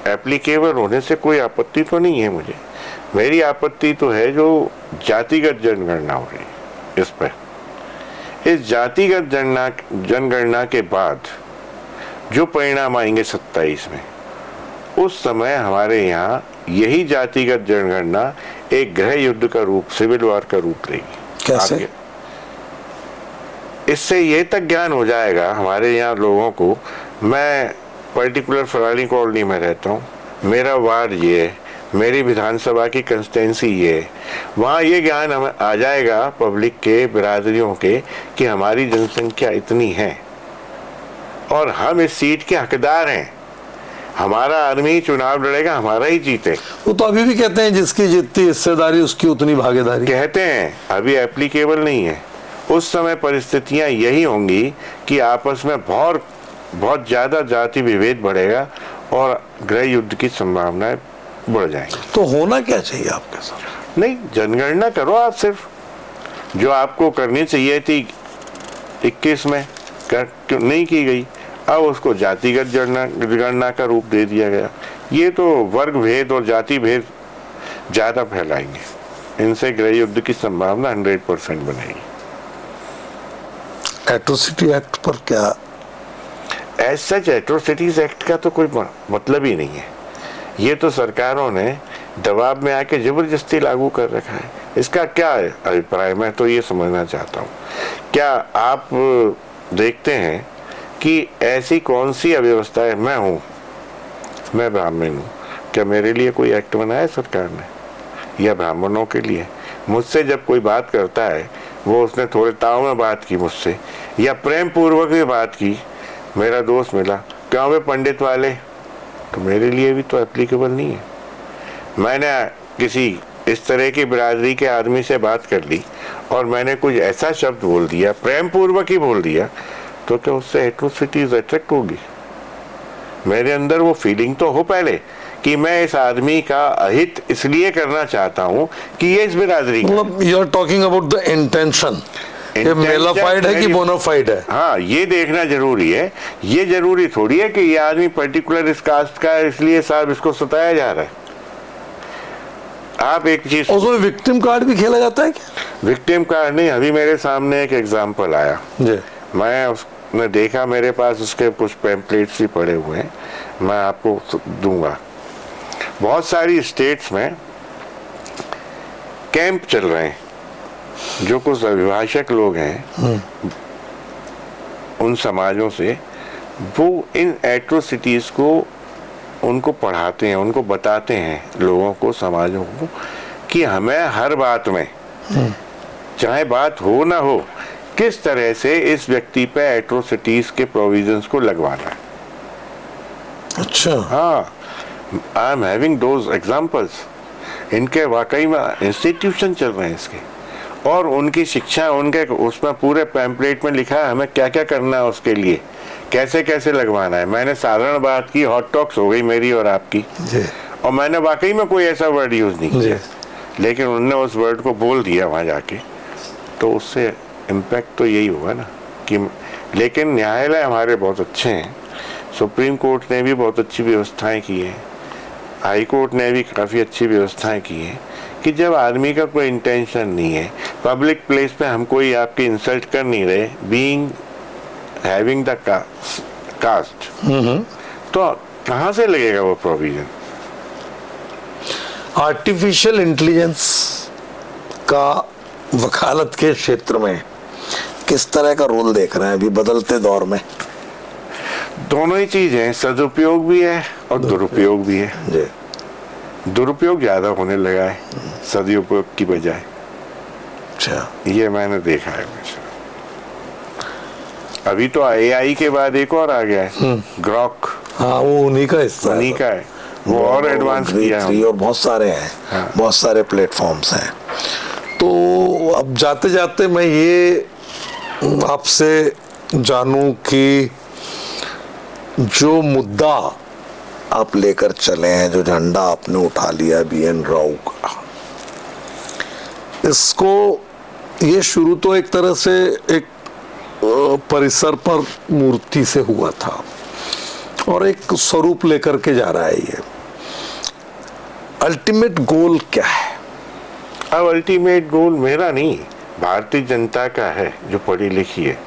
एप्लीकेबल होने से कोई आपत्ति तो नहीं है मुझे। मेरी आपत्ति तो है जो जातिगत जनगणना हो रही है इस पर। इस जातिगत जनगणना के बाद जो परिणाम आएंगे 27 में, उस समय हमारे यहाँ यही जातिगत जनगणना एक गृह युद्ध का रूप, सिविल वॉर का रूप लेगी। कैसे? इससे ये तक ज्ञान हो जाएगा हमारे यहाँ लोगों को, मैं पर्टिकुलर फलानी कॉलोनी में रहता हूँ, मेरा वार्ड ये है, मेरी विधानसभा की कंस्टिट्यूंसी ये है, वहाँ ये ज्ञान हमें आ जाएगा पब्लिक के, बिरादरियों के, कि हमारी जनसंख्या इतनी है और हम इस सीट के हकदार हैं, हमारा आदमी चुनाव लड़ेगा, हमारा ही जीते। वो तो अभी भी कहते हैं जिसकी जितनी हिस्सेदारी उसकी उतनी भागीदारी। कहते हैं, अभी एप्लीकेबल नहीं है। उस समय परिस्थितियां यही होंगी कि आपस में बहुत ज्यादा जाति विभेद बढ़ेगा और गृह युद्ध की संभावनाएं बढ़ जाएंगी। तो होना क्या चाहिए आपके साथ? नहीं, जनगणना करो आप, सिर्फ जो आपको करनी चाहिए थी 21 में नहीं की गई, अब उसको जातिगत जनगणना का रूप दे दिया गया। ये तो वर्ग भेद और जाति भेद ज्यादा फैलाएंगे, इनसे गृह युद्ध की संभावना 100% बनेगी। एट्रोसिटी एक्ट पर क्या? एज सच एट्रोसिटीज एक्ट का तो कोई मतलब ही नहीं है। ये तो सरकारों ने दबाव में आके जबरदस्ती लागू कर रखा है। इसका क्या अभिप्राय, मैं तो ये समझना चाहता हूँ। क्या आप देखते हैं कि ऐसी कौन सी अव्यवस्था है? मैं ब्राह्मण हूँ, क्या मेरे लिए कोई एक्ट बनाया है सरकार ने या ब्राह्मणों के लिए? मुझसे जब कोई बात करता है, वो उसने थोड़े ताव में बात की मुझसे या प्रेम पूर्वक भी बात की, मेरा दोस्त मिला, क्यों वे पंडित वाले, तो मेरे लिए भी तो एप्लीकेबल नहीं है। मैंने किसी इस तरह की बिरादरी के आदमी से बात कर ली और मैंने कुछ ऐसा शब्द बोल दिया, प्रेम पूर्वक ही बोल दिया, तो क्या उससे एट्रोसिटीज अट्रैक्ट होगी? मेरे अंदर वो फीलिंग तो हो पहले कि मैं इस आदमी का अहित इसलिए करना चाहता हूँ कि ये इस बिरादरी, मतलब you are talking about the intention, ये मेलाफाइड है कि बोनाफाइड है? हाँ, ये देखना जरूरी है। ये जरूरी थोड़ी है कि ये आदमी पर्टिकुलर इस कास्ट का है इसलिए साहब इसको सताया जा रहा है। आप एक चीज, उसमें विक्टिम कार्ड भी खेला जाता है क्या? विक्टिम कार्ड नहीं, अभी मेरे सामने एक एग्जांपल आया जी, मैं उसने देखा, मेरे पास उसके कुछ पैम्पलेट्स भी पड़े हुए हैं, मैं आपको दूंगा। बहुत सारी स्टेट्स में कैंप चल रहे हैं, जो कुछ अभिभाषक लोग हैं उन समाजों से, वो इन एट्रोसिटीज को उनको पढ़ाते हैं, उनको बताते हैं लोगों को, समाजों को, कि हमें हर बात में चाहे बात हो ना हो, किस तरह से इस व्यक्ति पे एट्रोसिटीज के प्रोविजंस को लगवाना है। अच्छा, हाँ, I am having those examples. इनके वाकई में इंस्टीट्यूशन चल रहे हैं इसके, और उनकी शिक्षा, उनके उसमें पूरे पैम्पलेट में लिखा है हमें क्या क्या करना है, उसके लिए कैसे कैसे लगवाना है। मैंने साधारण बात की, हॉट टॉक्स हो गई मेरी और आपकी, और मैंने वाकई में कोई ऐसा वर्ड यूज नहीं किया, लेकिन उन्होंने उस वर्ड को बोल दिया वहां जाके, तो उससे इम्पैक्ट तो यही हुआ ना कि। लेकिन न्यायालय हमारे बहुत अच्छे हैं, सुप्रीम कोर्ट ने भी बहुत अच्छी व्यवस्थाएं की हैं, हाई कोर्ट ने भी काफ़ी अच्छी व्यवस्थाएं की हैं कि जब आदमी का कोई इंटेंशन नहीं है, पब्लिक प्लेस पे हम कोई आपकी इंसल्ट कर नहीं रहे, बीइंग हैविंग द कास्ट, तो कहाँ से लगेगा वो प्रोविजन? आर्टिफिशियल इंटेलिजेंस का वकालत के क्षेत्र में किस तरह का रोल देख रहे हैं अभी बदलते दौर में? दोनों ही चीजें हैं, सदुपयोग भी है और दुरुपयोग भी है। जी, दुरुपयोग ज्यादा होने लगा है सदुपयोग की बजाय। अच्छा, ये मैंने देखा है। अभी तो एआई के बाद एक और आ गया है, ग्रॉक। हाँ, वो उन्हीं का हिस्सा है, उन्हीं का है, वो और एडवांस किया है। और बहुत सारे हैं, हाँ। बहुत सारे प्लेटफॉर्म्स हैं। तो अब जाते जाते मैं ये आपसे जानूं कि जो मुद्दा आप लेकर चले हैं, जो झंडा आपने उठा लिया BN राव का, इसको ये शुरू तो एक तरह से एक परिसर पर मूर्ति से हुआ था और एक स्वरूप लेकर के जा रहा है। ये अल्टीमेट गोल क्या है? अब अल्टीमेट गोल मेरा नहीं, भारतीय जनता का है जो पढ़ी लिखी है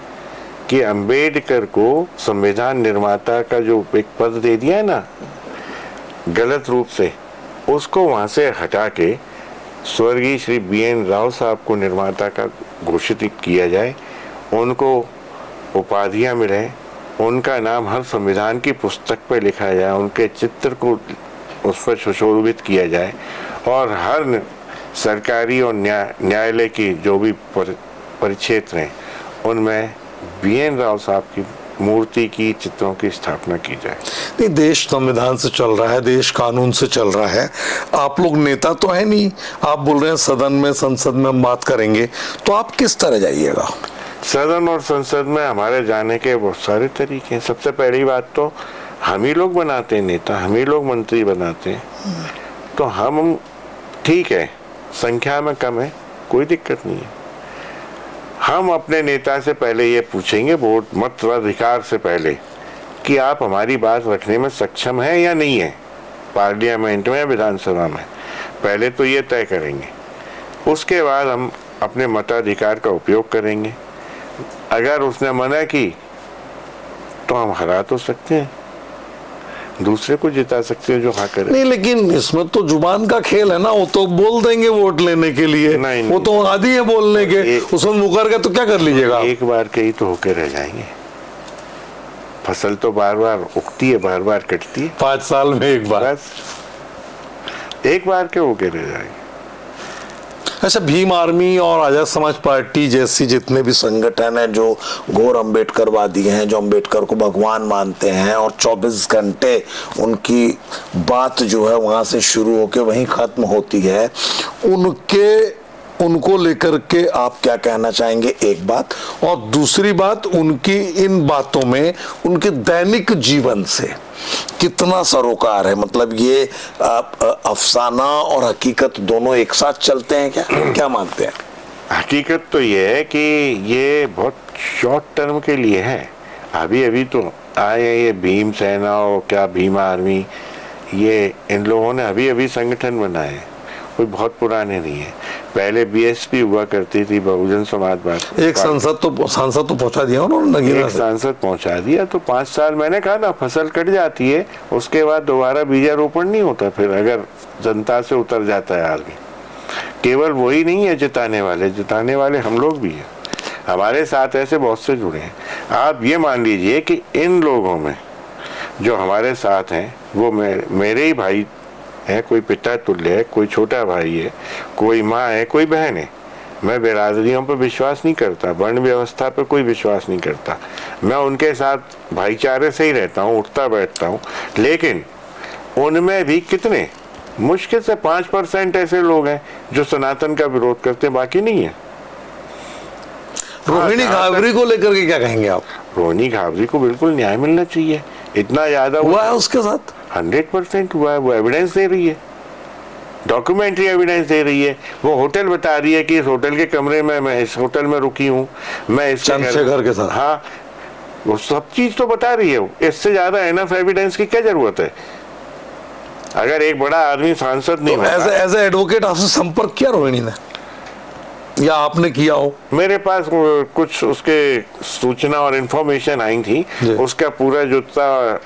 कि अंबेडकर को संविधान निर्माता का जो एक पद दे दिया है ना गलत रूप से, उसको वहां से हटा के स्वर्गीय श्री BN राव साहब को निर्माता का घोषित किया जाए, उनको उपाधियां मिले, उनका नाम हर संविधान की पुस्तक पर लिखा जाए, उनके चित्र को उस पर सुशोभित किया जाए और हर सरकारी और न्यायालय की जो भी परिक्षेत्र हैं उनमें BN राव साहब की मूर्ति की चित्रों की स्थापना की जाए। नहीं, देश संविधान से चल रहा है, देश कानून से चल रहा है। आप लोग नेता तो है नहीं, आप बोल रहे हैं सदन में संसद में हम बात करेंगे, तो आप किस तरह जाइएगा? सदन और संसद में हमारे जाने के बहुत सारे तरीके हैं। सबसे पहली बात तो हम ही लोग बनाते हैं नेता, हम ही लोग मंत्री बनाते हैं, तो हम ठीक है संख्या में कम है, कोई दिक्कत नहीं है। हम अपने नेता से पहले ये पूछेंगे वोट मताधिकार से पहले कि आप हमारी बात रखने में सक्षम है या नहीं है, पार्लियामेंट में या विधानसभा में, पहले तो ये तय करेंगे। उसके बाद हम अपने मताधिकार का उपयोग करेंगे। अगर उसने मना की तो हम हरा तो सकते हैं, दूसरे को जिता सकते हैं जो हाँ करे। नहीं, लेकिन इसमें तो जुबान का खेल है ना, वो तो बोल देंगे वोट लेने के लिए। नहीं, वो तो आदी है बोलने के, उसमें मुकर गए तो क्या कर लीजिएगा? एक बार कही तो होके रह जाएंगे। फसल तो बार बार उगती है, बार बार कटती है। 5 साल में एक बार, बस एक बार के होके रह जाएंगे। अच्छा, भीम आर्मी और आजाद समाज पार्टी जैसी जितने भी संगठन हैं जो घोर अम्बेडकरवादी हैं, जो अम्बेडकर को भगवान मानते हैं और 24 घंटे उनकी बात जो है वहां से शुरू होकर वहीं खत्म होती है, उनको लेकर के आप क्या कहना चाहेंगे? एक बात, और दूसरी बात, उनकी इन बातों में उनके दैनिक जीवन से कितना सरोकार है? मतलब ये अफसाना और हकीकत दोनों एक साथ चलते हैं क्या? क्या मानते हैं? हकीकत तो ये है कि ये बहुत शॉर्ट टर्म के लिए है। अभी तो आए ये भीम सेना और क्या भीम आर्मी, ये इन लोगों ने अभी संगठन बनाए, कोई बहुत पुराने नहीं है। पहले BSP हुआ करती थी, बहुजन समाज पार्टी। एक सांसद तो पहुंचा दिया उन्होंने, एक सांसद पहुंचा दिया तो 5 साल, मैंने कहा ना, फसल कट जाती है, उसके बाद दोबारा बीजारोपण नहीं होता। फिर अगर जनता से उतर जाता है आदमी, केवल वही नहीं है जिताने वाले हम लोग भी हैं। हमारे साथ ऐसे बहुत से जुड़े हैं। आप ये मान लीजिए कि इन लोगों में जो हमारे साथ हैं वो मेरे ही भाई है, कोई पिता तुल्य है, कोई छोटा भाई है, कोई माँ है, कोई बहन है। मैं बिरादरियों पर विश्वास नहीं करता, वर्ण व्यवस्था पर कोई विश्वास नहीं करता। मैं उनके साथ भाईचारे से ही रहता हूँ, उठता बैठता हूँ। लेकिन उनमें भी कितने, मुश्किल से 5% ऐसे लोग हैं जो सनातन का विरोध करते हैं, बाकी नहीं है। रोहिणी घावरी को लेकर के क्या कहेंगे आप? रोहिणी घावरी को बिल्कुल न्याय मिलना चाहिए। इतना ज्यादा हुआ है उसके साथ, 100% हुआ है। वो एविडेंस दे रही है, डॉक्यूमेंट्री एविडेंस दे रही है। वो होटल बता रही है कि इस होटल के कमरे में मैं इस होटल में रुकी हूँ, मैं इस चंद्रशेखर के साथ। हाँ, वो सब चीज तो बता रही है। इससे ज्यादा एनफ एविडेंस की क्या जरूरत है? अगर एक बड़ा आदमी सांसद नहीं होता। एज ए एडवोकेट आपसे संपर्क किया रोहिणी ने या आपने किया हो? मेरे पास कुछ उसके सूचना और इंफॉर्मेशन आई थी। उसका पूरा जो था,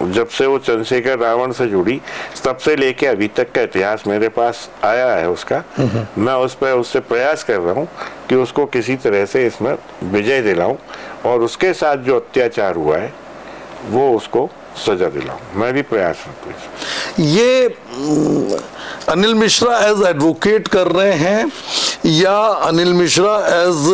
जब से वो चंद्रशेखर रावण से जुड़ी तब से लेके अभी तक का इतिहास मेरे पास आया है उसका। मैं उससे प्रयास कर रहा हूँ कि उसको किसी तरह से इसमें विजय दिलाऊं और उसके साथ जो अत्याचार हुआ है वो उसको सजा दिलाऊं। मैं भी प्रयास करता हूँ। ये अनिल मिश्रा एज एडवोकेट कर रहे हैं या Anil Mishra as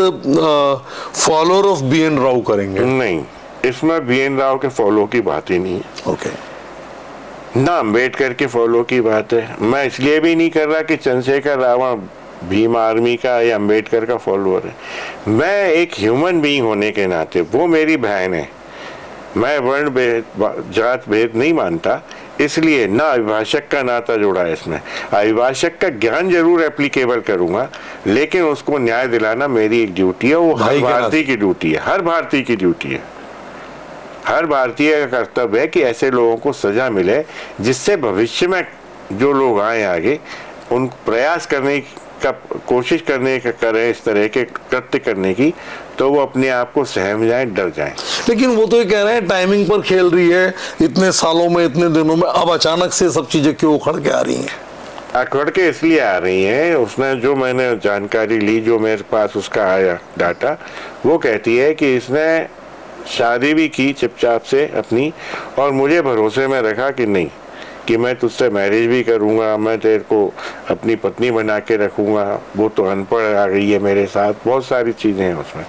follower of BN Rao करेंगे? नहीं, इसमें BN राव के फॉलो की बात ही नहीं है। ओके। ना अम्बेडकर के फॉलो की बात है। मैं इसलिए भी नहीं कर रहा कि चंद्रशेखर रावण भीम आर्मी का या अम्बेडकर का फॉलोअर है। मैं एक ह्यूमन बीइंग होने के नाते, वो मेरी बहन है, मैं वर्ण भेद जात भेद नहीं मानता, इसलिए ना अभिभाषक का नाता जोड़ा है इसमें। अभिभाषक का ज्ञान जरूर एप्लीकेबल करूंगा, लेकिन उसको न्याय दिलाना मेरी एक ड्यूटी है। वो हर भारतीय की ड्यूटी है, हर भारतीय की ड्यूटी है। हर भारतीय का कर्तव्य है कि ऐसे लोगों को सजा मिले, जिससे भविष्य में जो लोग आए आगे उन प्रयास का कोशिश करें इस तरह के कृत्य करने की, तो वो अपने आप को सहम जाएं, डर जाएं। लेकिन वो तो ये कह रहे हैं टाइमिंग पर खेल रही है, इतने सालों में, इतने दिनों में, अब अचानक से सब चीजें क्यों उखड़ के आ रही हैं? अकड़ के इसलिए आ रही हैं, उसने जो मैंने जानकारी ली, जो मेरे पास उसका आया डाटा, वो कहती है कि इसने शादी भी की चुपचाप से अपनी, और मुझे भरोसे में रखा कि नहीं, कि मैं तुझसे मैरिज भी करूंगा, मैं तेरे को अपनी पत्नी बना के रखूंगा। वो तो अनपढ़ आ गई है मेरे साथ, बहुत सारी चीज़ें हैं उसमें।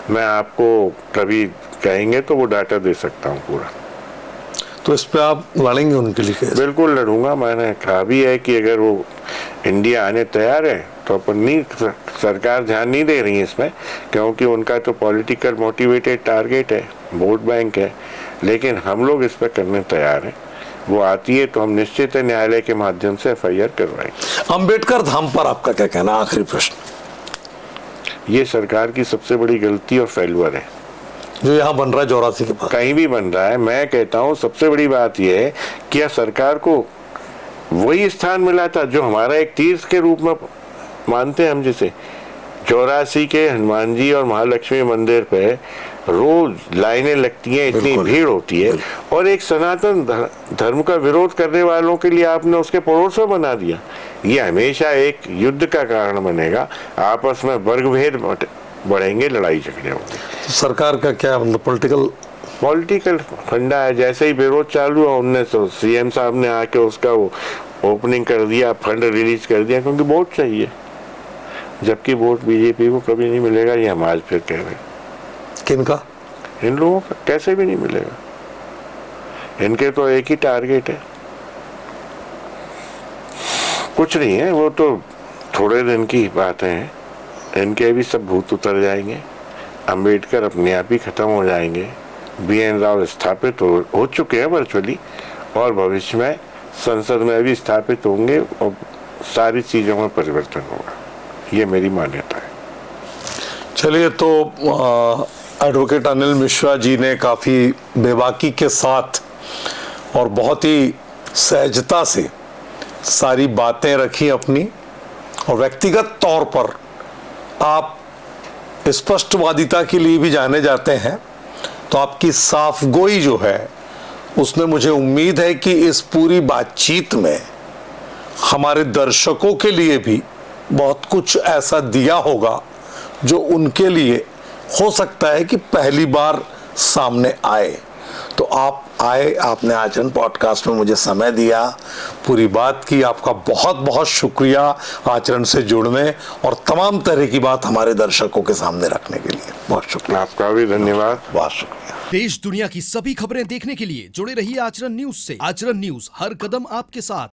मैं आपको कभी कहेंगे तो वो डाटा दे सकता हूँ पूरा। तो इस पे आप लड़ेंगे उनके लिए कैसे? बिल्कुल लड़ूंगा। मैंने कहा भी है कि अगर वो इंडिया आने तैयार है तो अपन नहीं, सरकार ध्यान नहीं दे रही है इसमें, क्योंकि उनका तो पॉलिटिकल मोटिवेटेड टारगेट है, वोट बैंक है। लेकिन हम लोग इस पर करने तैयार हैं। वो आती है तो हम निश्चित है न्यायालय के माध्यम से FIR करवाएंगे। अंबेडकर धाम पर आपका क्या कहना? आखिरी प्रश्न। ये सरकार की सबसे बड़ी गलती और फेल्यूर है जो यहाँ बन रहा है 84 के पास, कहीं भी बन रहा है। मैं कहता हूँ सबसे बड़ी बात यह है कि यह सरकार को वही स्थान मिला था जो हमारा एक तीर्थ के रूप में मानते हैं हम, जिसे 84 के हनुमान जी और महालक्ष्मी मंदिर पे रोज लाइनें लगती हैं, इतनी भीड़ होती है, और एक सनातन धर्म का विरोध करने वालों के लिए आपने उसके पड़ोस में बना दिया। ये हमेशा एक युद्ध का कारण बनेगा, आपस में वर्गभेद बढ़ेंगे, लड़ाई झगड़े होंगे। तो सरकार का क्या मतलब पॉलिटिकल फंडा है। जैसे ही विरोध चालू हुआ, उनने तो CM साहब ने आके उसका वो ओपनिंग कर दिया, फंड रिलीज कर दिया, क्योंकि वोट चाहिए, जबकि वोट BJP को कभी नहीं मिलेगा। ये हम आज फिर कह रहे हैं। किनका? इन लोगों का कैसे भी नहीं मिलेगा। इनके तो एक ही टारगेट है, कुछ नहीं है। वो तो थोड़े दिन की बातें हैं, इनके भी सब भूत उतर जाएंगे। अंबेडकर अपने आप ही खत्म हो जाएंगे। BN राव स्थापित हो चुके हैं वर्चुअली, और भविष्य में संसद में भी स्थापित होंगे, और सारी चीजों में परिवर्तन होगा। ये मेरी मान्यता है। चलिए, तो एडवोकेट अनिल मिश्रा जी ने काफ़ी बेबाकी के साथ और बहुत ही सहजता से सारी बातें रखी अपनी, और व्यक्तिगत तौर पर आप स्पष्टवादिता के लिए भी जाने जाते हैं, तो आपकी साफगोई जो है उसमें मुझे उम्मीद है कि इस पूरी बातचीत में हमारे दर्शकों के लिए भी बहुत कुछ ऐसा दिया होगा जो उनके लिए हो सकता है कि पहली बार सामने आए। तो आप आए, आपने आचरण पॉडकास्ट में मुझे समय दिया, पूरी बात की। आपका बहुत बहुत शुक्रिया आचरण से जुड़ने और तमाम तरह की बात हमारे दर्शकों के सामने रखने के लिए। बहुत शुक्रिया। आपका भी धन्यवाद। बहुत शुक्रिया। देश दुनिया की सभी खबरें देखने के लिए जुड़े रहिए आचरण न्यूज से। आचरण न्यूज, हर कदम आपके साथ।